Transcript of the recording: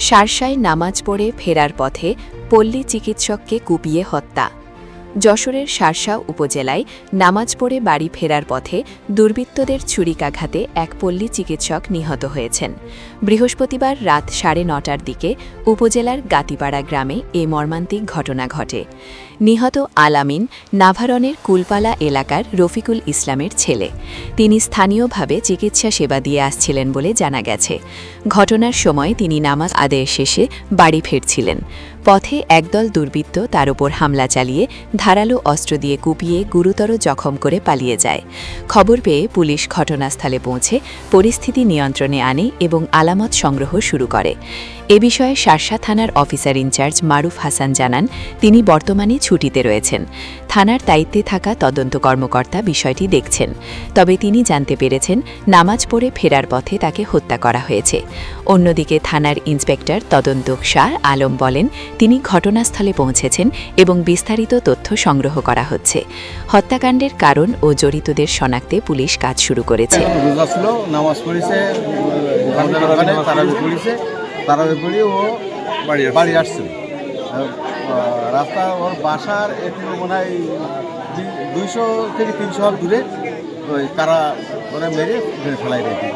শার্শায় নামাজ পড়ে ফেরার পথে পল্লী চিকিৎসককে কুপিয়ে হত্যা। যশোরের শার্শা উপজেলায় নামাজ পড়ে বাড়ি ফেরার পথে দুর্বৃত্তদের ছুরিকাঘাতে এক পল্লী চিকিৎসক নিহত হয়েছেন। বৃহস্পতিবার রাত 9:30টার দিকে উপজেলার গাতিপাড়া গ্রামে এ মর্মান্তিক ঘটনা ঘটে। নিহত আলামিন নাভারনের কুলপালা এলাকার রফিকুল ইসলামের ছেলে। তিনি স্থানীয়ভাবে চিকিৎসা সেবা দিয়ে আসছিলেন বলে জানা গেছে। ঘটনার সময় তিনি নামাজ আদায় শেষে বাড়ি ফিরছিলেন। পথে একদল দুর্বৃত্ত তার উপর হামলা চালিয়ে ধারালো অস্ত্র দিয়ে কুপিয়ে গুরুতর জখম করে পালিয়ে যায়। খবর পেয়ে পুলিশ ঘটনাস্থলে পৌঁছে পরিস্থিতি নিয়ন্ত্রণে আনে এবং আলামত সংগ্রহ শুরু করে। এ বিষয়ে শার্শা থানার অফিসার ইনচার্জ মারুফ হাসান জানান, তিনি বর্তমানে ছুটিতে রয়েছেন। থানার দায়িত্বে থাকা তদন্ত কর্মকর্তা বিষয়টি দেখছেন। তবে তিনি জানতে পেরেছেন নামাজ পড়ে ফেরার পথে তাকে হত্যা করা হয়েছে। অন্যদিকে থানার ইন্সপেক্টর তদন্তক শাহ আলম বলেন, তিনি ঘটনাস্থলে পৌঁছেছেন এবং বিস্তারিত তথ্য সংগ্রহ করা হচ্ছে। হত্যাকাণ্ডের কারণ ও জড়িতদের শনাক্তে পুলিশ কাজ শুরু করেছে। ও বাড়ি আসছিল, রাস্তা ওর বাসার একটু মনে হয় 200 থেকে 300 দূরে ওই কারা ওরা মেরে ফেলাই রেখে